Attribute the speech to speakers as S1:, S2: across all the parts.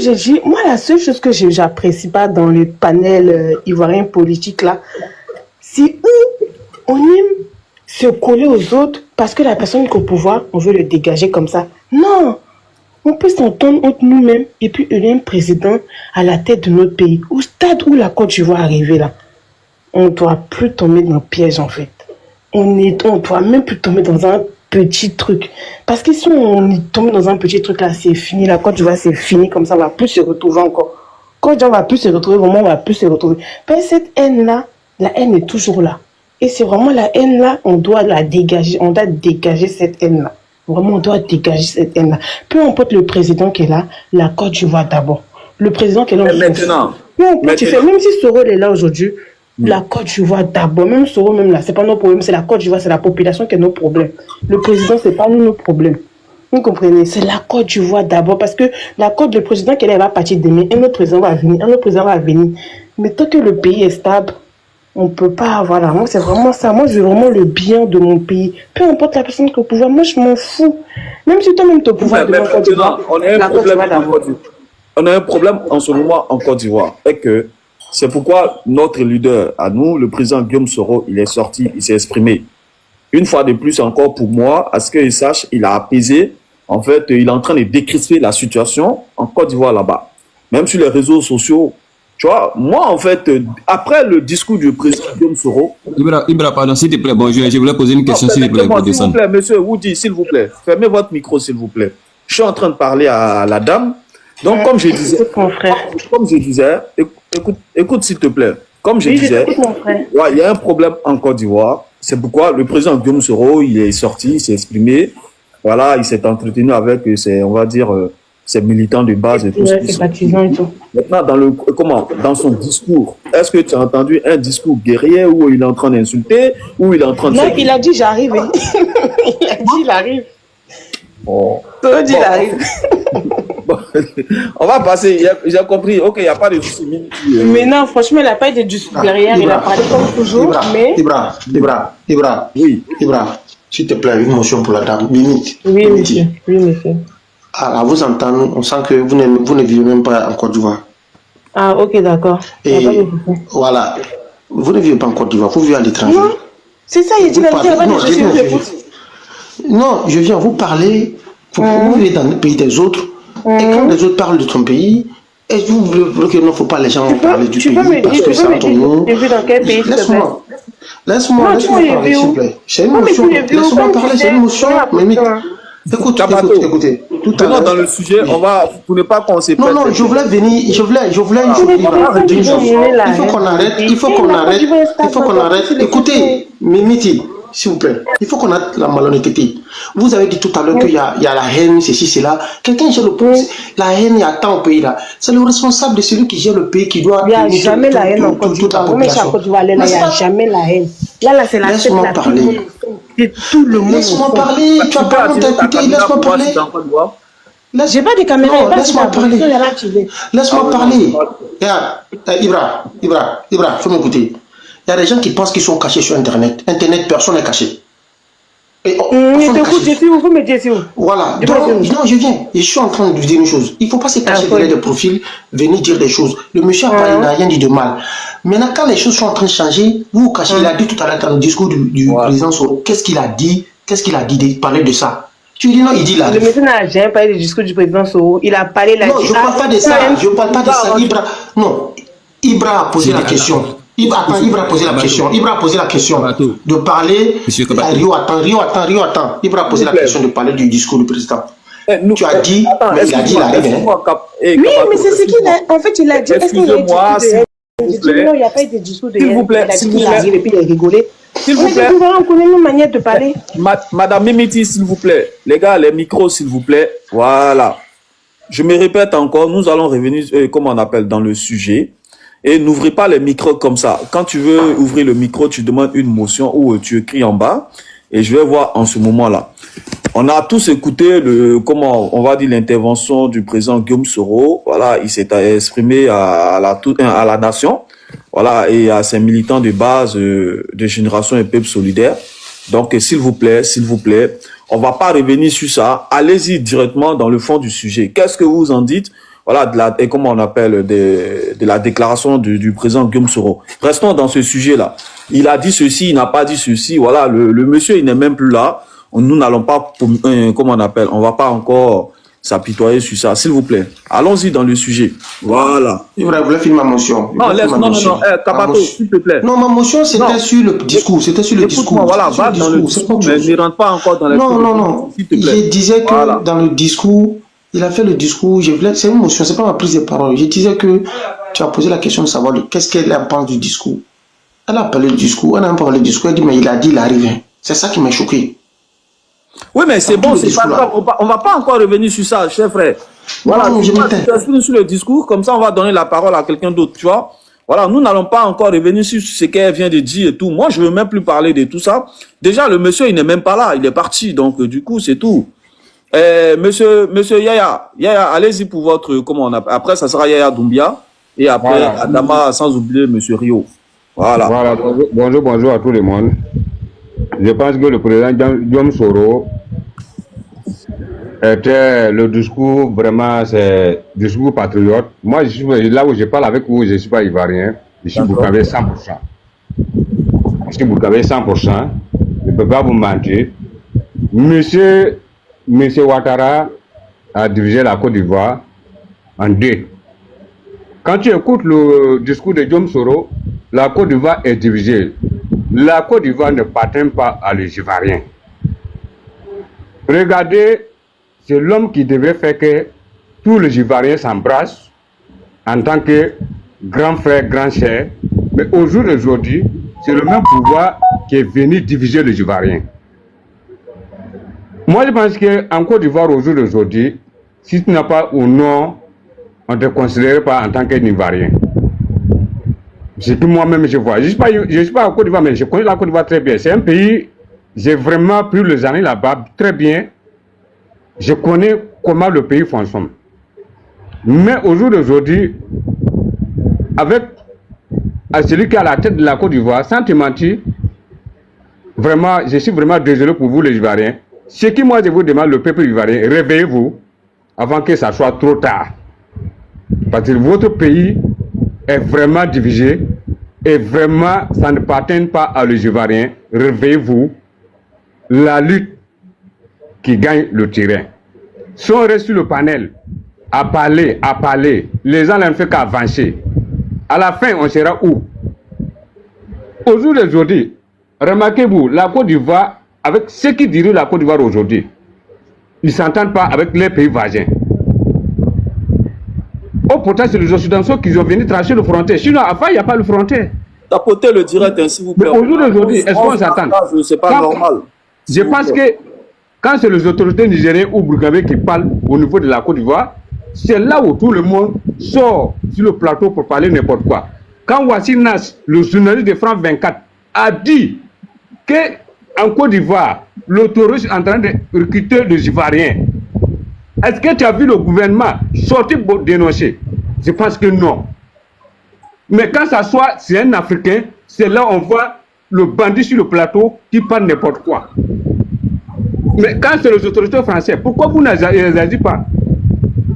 S1: j'ai dit, moi, la seule chose que j'apprécie pas dans le panel ivoirien politique, là, c'est où on aime se coller aux autres parce que la personne qui est au pouvoir, on veut le dégager comme ça. Non! On peut s'entendre entre nous-mêmes et puis élire un président à la tête de notre pays. Au stade où la Côte d'Ivoire arriver là, on ne doit plus tomber dans le piège en fait. On ne doit même plus tomber dans un petit truc. Parce que si on est tombé dans un petit truc là, c'est fini. La Côte d'Ivoire, c'est fini. Comme ça, on ne va plus se retrouver encore. Quand on ne va plus se retrouver, vraiment, on ne va plus se retrouver. Mais cette haine-là, la haine est toujours là. Et c'est vraiment la haine-là, on doit la dégager. On doit dégager cette haine-là. Vraiment, on doit dégager cette haine-là. Peu importe le président qui est là, la Côte d'Ivoire d'abord. Le président qui est là,
S2: maintenant,
S1: même si Soro est là aujourd'hui, la Côte d'Ivoire d'abord. Même Soro, même là, c'est pas nos problèmes, c'est la Côte d'Ivoire, c'est la population qui est nos problèmes. Le président, c'est pas nous nos problèmes. Vous comprenez? C'est la Côte d'Ivoire d'abord, parce que le président qui est là, va partir demain, un autre président va venir, un autre président va venir. Mais tant que le pays est stable, on ne peut pas, voilà, moi c'est vraiment ça, moi je veux vraiment le bien de mon pays, peu importe la personne qui est au pouvoir, moi je m'en fous, même si toi-même tu es au pouvoir de Côte d'Ivoire,
S2: on a un problème en ce moment en Côte d'Ivoire, et que c'est pourquoi notre leader à nous, le président Guillaume Soro, il est sorti, il s'est exprimé, une fois de plus encore pour moi, à ce qu'il sache, il a apaisé, en fait, il est en train de décrisper la situation en Côte d'Ivoire là-bas, même sur les réseaux sociaux. Tu vois, moi, en fait, après le discours du président Guillaume Soro...
S3: Ibra, pardon, s'il te plaît, bon, je voulais poser une question, s'il te plaît.
S2: S'il vous plaît, monsieur Woody, s'il vous plaît, fermez votre micro, s'il vous plaît. Je suis en train de parler à la dame. Donc, comme je disais, écoute, s'il te plaît. Comme je disais, il y a un problème en Côte d'Ivoire. C'est pourquoi le président Guillaume Soro, il est sorti, il s'est exprimé. Voilà, il s'est entretenu avec ses, on va dire... ces militants de base et tout ça. Maintenant, dans son discours, est-ce que tu as entendu un discours guerrier où il est en train d'insulter, où il est en train de...
S1: Non, il a dit j'arrive. Il a dit il arrive.
S2: Oh.
S1: Il dit il arrive.
S2: Bon, on va passer, j'ai compris, ok, il n'y a pas de discours.
S1: Mais non, franchement, il n'a pas eu de discours guerrier, il a parlé comme toujours, mais...
S4: Ibra,
S2: oui.
S4: Ibra, s'il te plaît, une motion pour la dame, minute.
S1: Oui, monsieur. Oui, monsieur.
S4: À vous entendre, on sent que vous ne vivez même pas en Côte d'Ivoire.
S1: Ah, ok, d'accord.
S4: Et voilà, vous ne vivez pas en Côte d'Ivoire, vous vivez à l'étranger.
S1: Non, c'est ça, il dit la vérité.
S4: Non, je viens vous parler, vous vivez dans le pays des autres, et quand les autres parlent de ton pays, est-ce que vous voulez qu'il ne faut pas les gens parler du pays parce que c'est entre nous? Laisse-moi parler, s'il te plaît. C'est une motion, laisse-moi parler, c'est une motion, mais écoutez.
S2: Tout à l'heure dans le sujet, on va, pour ne pas qu'on se perde.
S4: Non, je voulais venir, je voulais une chose. Il faut qu'on arrête. Écoutez, Mimiti, s'il vous plaît, il faut qu'on arrête la malhonnêteté. Vous avez dit tout à l'heure qu'il y a la haine, ceci, cela. Quelqu'un gère le pays, la haine, il y a tant au pays là. C'est le responsable de celui qui gère le pays qui doit...
S1: Il n'y a jamais la haine en Côte d'Ivoire. Il n'y a jamais la haine. Là, c'est la
S4: laisse-moi parler.
S1: Tout le monde.
S4: Laisse-moi parler. Tu as pas honte d'écouter. Laisse-moi parler.
S1: J'ai pas de caméra.
S4: Non, laisse-moi parler. Laisse-moi parler. Regarde, Ibra, faut m'écouter. Il y a des gens qui pensent qu'ils sont cachés sur Internet. Internet, personne n'est caché.
S1: Vous me dites où?
S4: Voilà. Non, je viens. Je suis en train de vous dire une chose. Il ne faut pas se cacher derrière des profils, venir dire des choses. Le monsieur n'a rien dit de mal. Maintenant, quand les choses sont en train de changer, vous vous cachez. Il a dit tout à l'heure dans le discours du président Soro. Qu'est-ce qu'il a dit? De parler de ça? Tu dis non, il dit là.
S1: Le monsieur n'a jamais parlé du discours du président Soro. Il a parlé là.
S4: Non, je ne parle pas de ça. Ibra a posé la question. Ibra a posé la question de parler. Rio, attends. Ibra a posé la question de parler du discours du président. Tu as dit, mais il a dit la haine.
S1: Oui, mais c'est ce qu'il a. En fait, il a dit.
S2: Excusez-moi,
S1: il n'y a pas eu de discours de haine.
S2: S'il vous plaît,
S1: il a dit qu'il arrive et puis il a rigolé.
S2: S'il vous plaît.
S1: On connaît nos manières de parler.
S2: Madame Mimiti, s'il vous plaît. Les gars, les micros, s'il vous plaît. Voilà. Je me répète encore, nous allons revenir, comme on appelle, dans le sujet. Et n'ouvrez pas les micros comme ça. Quand tu veux ouvrir le micro, tu demandes une motion ou tu écris en bas. Et je vais voir en ce moment-là. On a tous écouté l'intervention du président Guillaume Soro. Voilà, il s'est exprimé à la nation. Voilà, et à ses militants de base de Génération et Peuple Solidaire. Donc, s'il vous plaît, on va pas revenir sur ça. Allez-y directement dans le fond du sujet. Qu'est-ce que vous en dites voilà, et comment on appelle, de la déclaration du président Guillaume Soro. Restons dans ce sujet-là. Il a dit ceci, il n'a pas dit ceci. Voilà, le monsieur, il n'est même plus là. Nous n'allons pas, comment on appelle, on va pas encore s'apitoyer sur ça. S'il vous plaît, allons-y dans le sujet. Voilà.
S4: Il voulait finir ma motion.
S2: Non, non, Kapato, s'il te plaît.
S4: Non, ma motion, c'était sur le discours. C'était sur le discours.
S2: Voilà, va dans le discours, mais ne rentre pas encore dans les...
S4: Non. Je disais que dans le discours, il a fait le discours, c'est une motion, c'est pas ma prise de parole. Je disais que tu as posé la question de savoir qu'est-ce qu'elle pense du discours. Elle a parlé du discours, elle n'a pas parlé du discours, elle dit, mais il a dit, il arrive. C'est ça qui m'a choqué.
S2: Oui, mais c'est bon, c'est pas grave. On va pas encore revenir sur ça, cher frère. Voilà, tu t'exprimes sur le discours, comme ça on va donner la parole à quelqu'un d'autre, tu vois. Voilà, nous n'allons pas encore revenir sur ce qu'elle vient de dire et tout. Moi, je veux même plus parler de tout ça. Déjà, le monsieur, il n'est même pas là, il est parti, donc du coup, c'est tout. Monsieur Yaya, allez-y pour votre, comment on appelle. Après, ça sera Yaya Doumbia, et après, voilà. Adama, sans oublier monsieur Rio. Voilà.
S5: Bonjour à tout le monde. Je pense que le président Guillaume Soro était le discours, vraiment, c'est discours patriote. Moi, là où je parle avec vous, je ne suis pas ivoirien, je suis Burkinabé 100%. Je suis Burkinabé 100%, je ne peux pas vous mentir. Monsieur Ouattara a dirigé la Côte d'Ivoire en deux. Quand tu écoutes le discours de Guillaume Soro, la Côte d'Ivoire est divisée. La Côte d'Ivoire ne appartient pas à les Ivoiriens. Regardez, c'est l'homme qui devait faire que tous les Ivoiriens s'embrassent en tant que grand frère, grand cher. Mais au jour d'aujourd'hui, c'est le même pouvoir qui est venu diviser les Ivoiriens. Moi, je pense qu'en Côte d'Ivoire, au jour d'aujourd'hui, si tu n'as pas au nom, on ne te considère pas en tant qu'un Ivoirien. C'est que moi-même je vois. Je ne suis pas en Côte d'Ivoire, mais je connais la Côte d'Ivoire très bien. C'est un pays, j'ai vraiment pris les années là-bas très bien. Je connais comment le pays fonctionne. Mais au jour d'aujourd'hui, avec celui qui est à la tête de la Côte d'Ivoire, sans te mentir, vraiment, je suis vraiment désolé pour vous les Ivoiriens. Ce qui moi je vous demande, le peuple ivoirien, réveillez-vous avant que ça soit trop tard. Parce que votre pays est vraiment divisé et vraiment ça ne appartient pas à les Ivoiriens. Réveillez-vous. La lutte qui gagne le terrain. Si on reste sur le panel, à parler, les gens n'ont fait qu'avancer. À la fin, on sera où? Au jour d'aujourd'hui, remarquez-vous, la Côte d'Ivoire, avec ceux qui dirigent la Côte d'Ivoire aujourd'hui, ils ne s'entendent pas avec les pays voisins. Oh, pourtant, c'est les Occidentaux qui ont venu tracer le frontière. Sinon, avant, il n'y a pas le frontière.
S2: Tapoter le direct, s'il vous plaît.
S5: Mais au jour d'aujourd'hui, est-ce qu'on s'attend?
S2: C'est pas normal.
S5: Je pense que quand c'est les autorités nigériennes ou burkinabés qui parlent au niveau de la Côte d'Ivoire, c'est là où tout le monde sort sur le plateau pour parler n'importe quoi. Quand Wassine Nass, le journaliste de France 24, a dit qu'en Côte d'Ivoire, l'autorité est en train de recruter les Ivoiriens, est-ce que tu as vu le gouvernement sortir pour dénoncer? Je pense que non. Mais quand ça soit, c'est un Africain, c'est là où on voit le bandit sur le plateau qui parle n'importe quoi. Mais quand c'est les autorités françaises, pourquoi vous n'agissez pas?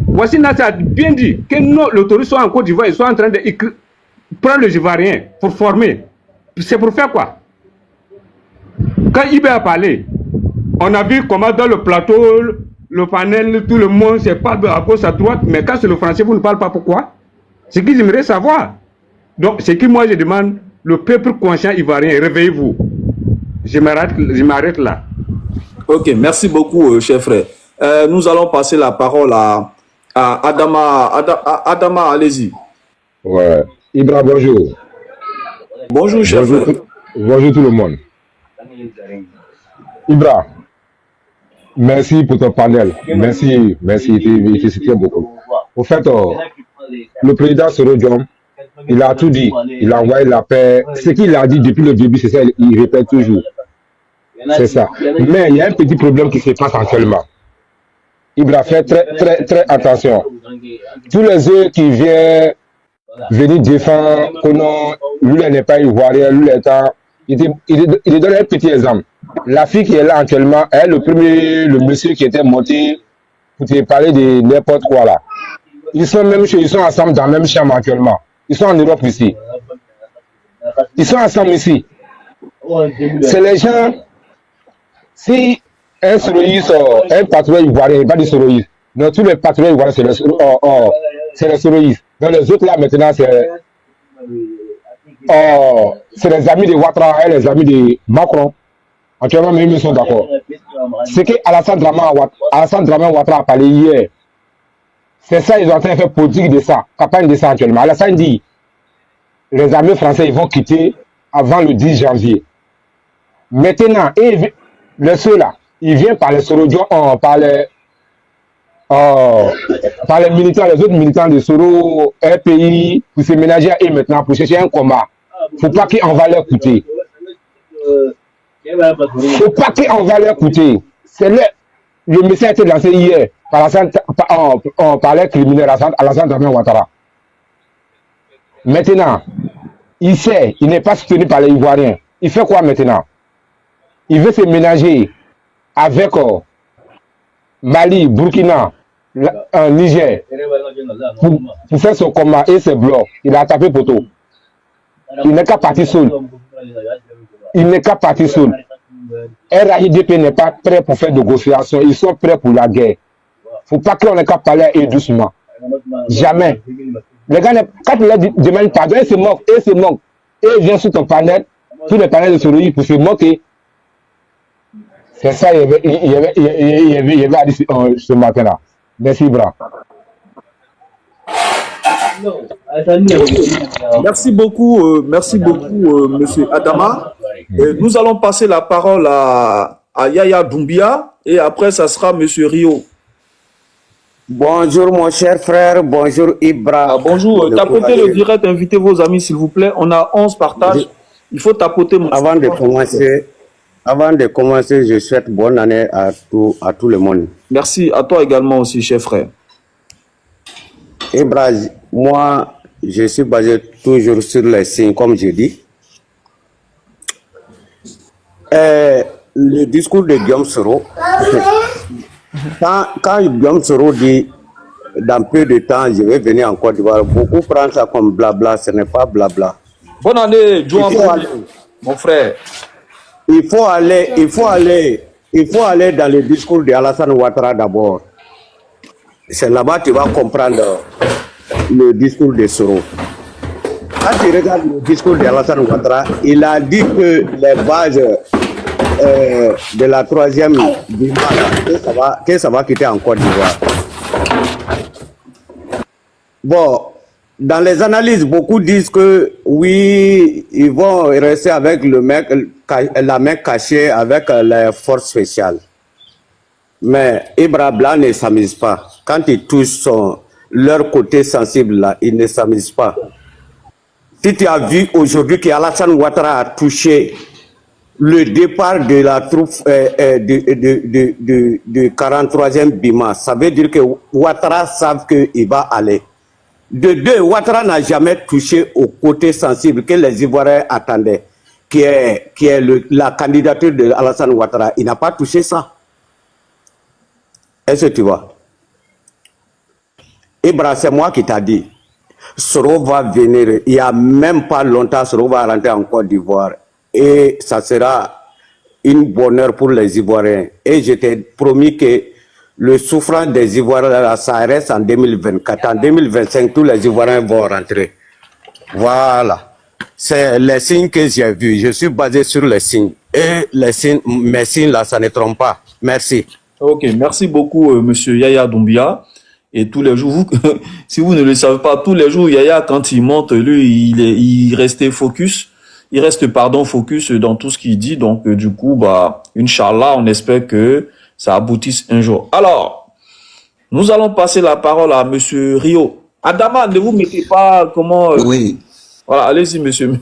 S5: Voici Nass a bien dit que les autorités sont en Côte d'Ivoire, ils sont en train de prendre les Ivoiriens pour former. C'est pour faire quoi? Quand Ibé a parlé, on a vu comment dans le plateau, le panel, tout le monde, c'est pas à gauche, à droite, mais quand c'est le français, vous ne parlez pas pourquoi? C'est ce qu'ils aimeraient savoir. Donc, c'est que moi je demande, le peuple conscient ivoirien, réveillez-vous. Je m'arrête là.
S2: Ok, merci beaucoup, cher frère. Nous allons passer la parole à Adama. Adama, allez-y.
S6: Ouais. Ibra, bonjour.
S2: Bonjour, cher frère.
S6: Bonjour tout le monde. Ibra, merci pour ton panel. Merci, il te soutient beaucoup. Au fait, le président Soro Diom, il a tout dit. Il a envoyé la paix. Ce qu'il a dit depuis le début, c'est ça, il répète toujours. C'est ça. Mais il y a un petit problème qui se passe actuellement. Ibra, fait très attention. Tous les autres qui viennent venir défendre que non, lui n'est pas ivoirien, lui est un... Il donne un petit exemple. La fille qui est là actuellement est le monsieur qui était monté pour te parler de n'importe quoi là. Ils sont ensemble dans la même chambre actuellement. Ils sont en Europe ici. Ils sont ensemble ici. C'est les gens, si un soroïste, un patrouille ivoirien, il va dire soroïste. Non, tous les patrouilles ivoiriens, c'est les soroïstes. Donc les autres là maintenant, c'est les amis de Ouattara et les amis de Macron. Actuellement, même ils sont d'accord. Ce que Alassane Dramane Ouattara a parlé hier, c'est ça, ils ont en train de faire politique de ça, campagne de ça actuellement. Alassane dit, les armées françaises ils vont quitter avant le 10 janvier. Maintenant, le ceux là, ils viennent par les Sorodiens, par les militants, les autres militants de Soro, RPI, pour se ménager à eux maintenant, pour chercher un combat. Il ne faut pas qu'on va leur coûter. Il ne faut pas qu'on va leur coûter. C'est le message a été lancé hier par les criminels Alassane Dramane Ouattara. Maintenant, il sait, il n'est pas soutenu par les Ivoiriens. Il fait quoi maintenant? Il veut se ménager avec Mali, Burkina, Niger, pour faire son combat et ses blocs. Il a tapé poteau. Il n'est qu'à partir seul. Il n'est qu'à partir seul. RAIDP n'est pas prêt pour faire de négociations. Ils sont prêts pour la guerre. Il ne faut pas qu'on ait qu'à parler à eux doucement. Jamais. Les gars, quand il leur demande pardon, ils se moquent. Et ils viennent sur ton panel, tous les panels de Soroï pour se moquer. C'est ça, il y avait à dire ce matin-là. Merci, Bra.
S2: Merci beaucoup, monsieur Adama. Nous allons passer la parole à Yaya Doumbia et après, ça sera monsieur Rio.
S7: Bonjour mon cher frère, bonjour Ibra.
S2: Bonjour, tapotez le direct, invitez vos amis s'il vous plaît. On a 11 partages. Il faut tapoter mon
S7: Avant de commencer, je souhaite bonne année à tout le monde.
S2: Merci, à toi également aussi, cher frère.
S7: Ibra, moi, je suis basé toujours sur les signes, comme je dis. Le discours de Guillaume Soro, quand Guillaume Soro dit dans peu de temps, je vais venir en Côte d'Ivoire, beaucoup prennent ça comme blabla, ce n'est pas blabla.
S2: Bonne année, mon frère.
S7: Il faut aller dans le discours de Alassane Ouattara d'abord. C'est là-bas que tu vas comprendre le discours de Soro. Quand tu regardes le discours de Alassane Ouattara, il a dit que les bases de la troisième Bima, que ça va quitter en Côte d'Ivoire. Bon, dans les analyses, beaucoup disent que oui, ils vont rester avec la main cachée avec les forces spéciales. Mais Ibra Blanc ne s'amuse pas. Quand ils touchent leur côté sensible là, ils ne s'amusent pas. Si tu as vu aujourd'hui qu'Alassane Ouattara a touché le départ de la troupe de 43e Bima, ça veut dire que Ouattara savent qu'il va aller. De deux, Ouattara n'a jamais touché au côté sensible que les Ivoiriens attendaient, qui est la candidature de Alassane Ouattara. Il n'a pas touché ça. Est-ce que tu vois? Ibra, c'est moi qui t'a dit. Soro va venir, il n'y a même pas longtemps, Soro va rentrer en Côte d'Ivoire. Et ça sera une bonne heure pour les Ivoiriens. Et je t'ai promis que le souffrance des Ivoiriens, ça reste en 2024. En 2025, tous les Ivoiriens vont rentrer. Voilà. C'est les signes que j'ai vus. Je suis basé sur les signes. Et les signes, mes signes là, ça ne trompe pas. Merci.
S2: Ok, merci beaucoup, monsieur Yaya Doumbia. Et tous les jours, si vous ne le savez pas, tous les jours, Yaya, quand il monte, lui, il restait focus. Il reste, focus dans tout ce qu'il dit. Donc, du coup, Inch'Allah, on espère que ça aboutisse un jour. Alors, nous allons passer la parole à monsieur Rio. Adama, ne vous mettez pas comment...
S3: Oui.
S2: Voilà, allez-y, monsieur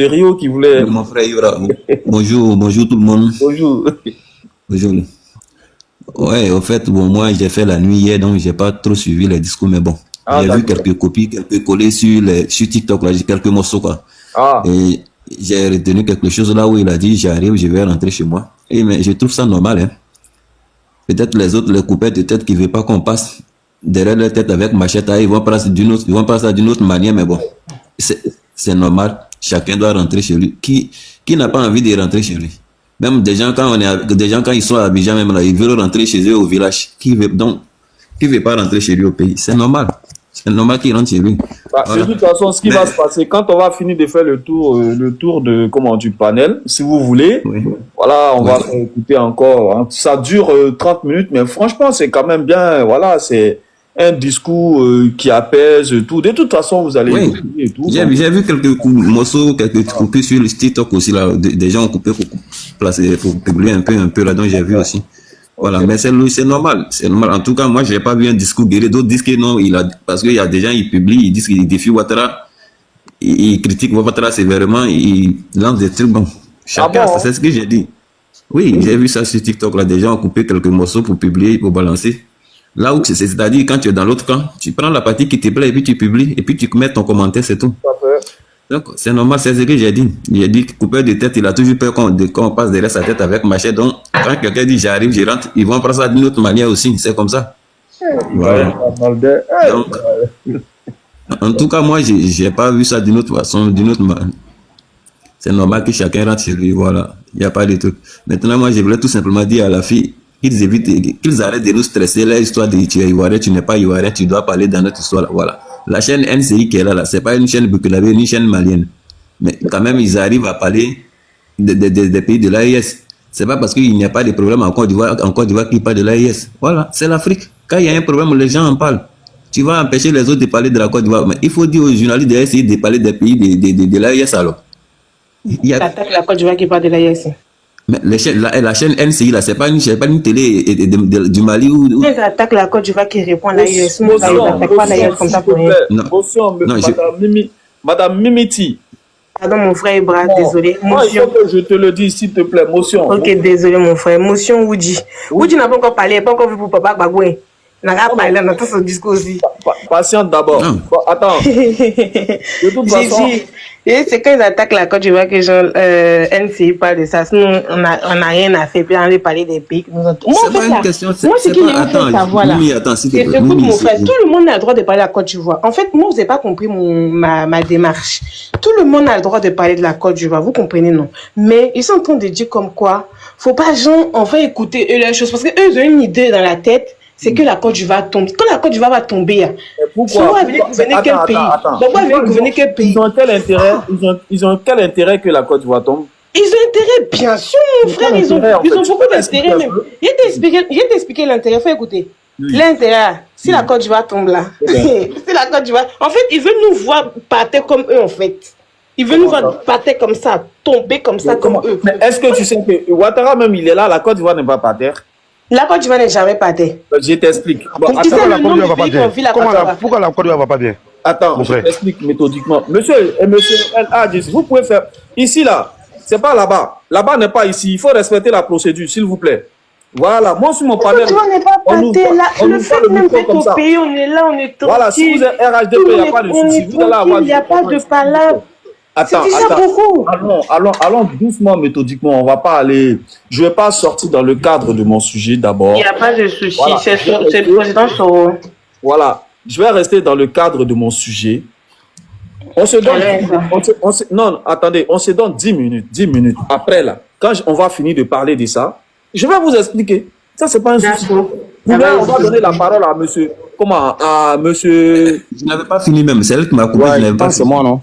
S2: Rio qui voulait...
S3: Mon frère Ibra. Bonjour tout le monde.
S2: Bonjour.
S3: Bonjour. Ouais, au fait, moi, j'ai fait la nuit hier, donc j'ai pas trop suivi les discours, mais bon. J'ai vu quelques copies, quelques collés sur TikTok, là, j'ai quelques morceaux, quoi. Et j'ai retenu quelque chose là où il a dit, j'arrive, je vais rentrer chez moi. Et mais je trouve ça normal, hein. Peut-être les autres, les coupettes, peut-être qu'ils ne veulent pas qu'on passe. derrière leur tête avec machette, ils vont prendre ça d'une autre manière, mais bon, c'est normal. Chacun doit rentrer chez lui. Qui n'a pas envie de rentrer chez lui? Même des gens, quand ils sont à Abidjan, même là, ils veulent rentrer chez eux au village. Qui veut pas rentrer chez lui au pays? C'est normal. C'est normal qu'il rentre chez lui.
S2: Bah, voilà. De toute façon, ce qui va se passer, quand on va finir de faire le tour du panel, si vous voulez, voilà, on va écouter encore. Hein. Ça dure 30 minutes, mais franchement, c'est quand même bien. Voilà, c'est un discours qui apaise tout. De toute façon, vous allez écouter et tout.
S3: J'ai vu quelques morceaux, quelques coupés sur le TikTok aussi, là. Des gens ont coupé pour publier un peu là, donc j'ai vu aussi. Voilà, mais c'est normal, c'est normal. En tout cas, moi, je n'ai pas vu un discours guéri. D'autres disent que non, parce qu'il y a des gens, ils publient, ils disent qu'ils défient Ouattara, ils critiquent Ouattara sévèrement, ils lancent des trucs. Bon, chacun, c'est ce que j'ai dit. Oui, j'ai vu ça sur TikTok, là, des gens ont coupé quelques morceaux pour publier, pour balancer. Là où c'est-à-dire, quand tu es dans l'autre camp, tu prends la partie qui te plaît et puis tu publies, et puis tu mets ton commentaire, c'est tout. Donc, c'est normal, c'est ce que j'ai dit. J'ai dit que coupeur de tête, il a toujours peur qu'on passe derrière sa tête avec machette. Donc, quand quelqu'un dit j'arrive, je rentre, ils vont prendre ça d'une autre manière aussi. C'est comme ça. Voilà. Donc, en tout cas, moi, j'ai pas vu ça d'une autre façon, d'une autre manière. C'est normal que chacun rentre chez lui. Voilà. Il n'y a pas de truc. Maintenant, moi, je voulais tout simplement dire à la fille qu'ils arrêtent de nous stresser. Là, l'histoire de tu es Ivoirien, tu n'es pas Ivoirien, tu dois parler dans notre histoire. Voilà. La chaîne NCI qui est là, c'est pas une chaîne burkinabé, ni une chaîne malienne. Mais quand même, ils arrivent à parler des pays de l'AES. C'est pas parce qu'il n'y a pas de problème en Côte d'Ivoire qu'ils parlent de l'AES. Voilà, c'est l'Afrique. Quand il y a un problème, les gens en parlent. Tu vas empêcher les autres de parler de la Côte d'Ivoire. Mais il faut dire aux journalistes d'essayer de parler des pays de l'AES alors.
S1: Attaque la Côte d'Ivoire qui parle de l'AES.
S3: Mais la chaîne NCI, là, c'est pas une télé du Mali ou...
S1: Ils attaquent la Côte d'Ivoire qui répond à l'AES.
S2: Madame Mimiti.
S1: Pardon, mon frère Ibra, désolé.
S2: Motion. Je te le dis, s'il te plaît, motion.
S1: Ok, désolé, mon frère. Motion Woody. Woody n'a pas encore parlé, il n'a pas encore vu pour Papa Gbagoué. Il n'a pas parlé dans tout son discours aussi.
S2: Patiente d'abord. Bon, attends. De toute façon...
S1: C'est quand ils attaquent la Côte d'Ivoire que genre NCI parle de ça. Sinon, on n'a rien à faire. Puis on va parler des pays.
S3: C'est pas une question.
S1: Moi, ce qui me fait savoir là.
S3: Écoute,
S1: mon frère, tout le monde a le droit de parler de la Côte d'Ivoire. En fait, moi, vous n'avez pas compris ma démarche. Tout le monde a le droit de parler de la Côte d'Ivoire. Vous comprenez, non? Mais ils sont en train de dire comme quoi, faut pas, genre, on va écouter eux leurs choses. Parce qu'eux, ils ont une idée dans la tête. C'est que la Côte d'Ivoire tombe. Quand la Côte d'Ivoire va tomber,
S2: pourquoi
S1: gouverner quel pays? Pourquoi gouverner quel pays?
S2: Ils ont quel intérêt que la Côte d'Ivoire tombe?
S1: Ils ont intérêt, bien sûr, mon frère. Ils ont beaucoup d'intérêt même. Je vais t'expliquer l'intérêt. Il faut écouter. L'intérêt, si la Côte d'Ivoire tombe là, si la Côte d'Ivoire... En fait, ils veulent nous voir partir comme eux, en fait. Ils veulent nous voir partir comme ça, tomber comme ça, comme eux.
S2: Mais est-ce que tu sais que Ouattara même, il est là, la Côte d'Ivoire n'est pas par terre?
S1: La Côte d'Ivoire n'est jamais pas bien.
S2: Je t'explique.
S6: Pourquoi la Côte d'Ivoire va pas bien? Pourquoi la Côte d'Ivoire va pas bien?
S2: Attends, je t'explique méthodiquement. Monsieur L.A., vous pouvez faire... Ici, là, c'est pas là-bas. Là-bas n'est pas ici. Il faut respecter la procédure, s'il vous plaît. Voilà, moi, sur mon panel...
S1: La Côte d'Ivoire n'est pas pas le fait même qu'au pays, on est là, on est tranquille.
S2: Voilà, si vous êtes RHDP, il n'y a pas de souci.
S1: Il n'y a pas de palabre.
S2: Attends. Allons doucement, méthodiquement. On va pas aller. Je vais pas sortir dans le cadre de mon sujet d'abord.
S1: Il n'y a pas de souci. C'est le président Soro.
S2: Voilà. Je vais rester dans le cadre de mon sujet. On se donne. Non, attendez. On se donne 10 minutes. 10 minutes. Après là, quand on va finir de parler de ça, je vais vous expliquer. Ça, c'est pas un souci. On va donner la parole à monsieur. Comment? À monsieur.
S3: Je n'avais pas fini même. C'est elle qui m'a coupé. Je n'avais pas
S2: fini. C'est moi, non?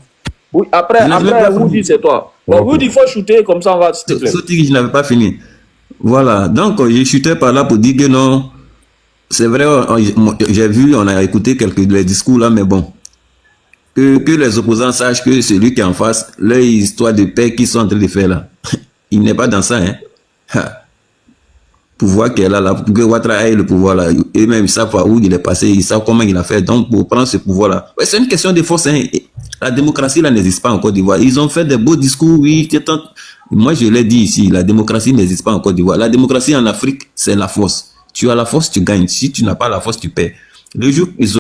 S2: Oui, après Woody, c'est toi. Bon, Woody, il faut shooter, comme ça on va...
S3: Je n'avais pas fini. Voilà, donc j'ai chuté par là pour dire que non, c'est vrai, j'ai vu, on a écouté les discours là, mais bon, que les opposants sachent que celui qui est en face, leur histoire de paix qu'ils sont en train de faire là, il n'est pas dans ça, hein. Pouvoir qui est là, que Ouattara ait le pouvoir là, et même ils savent où il est passé, ils savent comment il a fait, donc pour prendre ce pouvoir là, ouais, c'est une question de force, hein. La démocratie là n'existe pas en Côte d'Ivoire. Ils ont fait des beaux discours, oui, moi je l'ai dit ici, la démocratie n'existe pas en Côte d'Ivoire. La démocratie en Afrique, c'est la force. Tu as la force, tu gagnes. Si tu n'as pas la force, tu perds. Le jour ils ont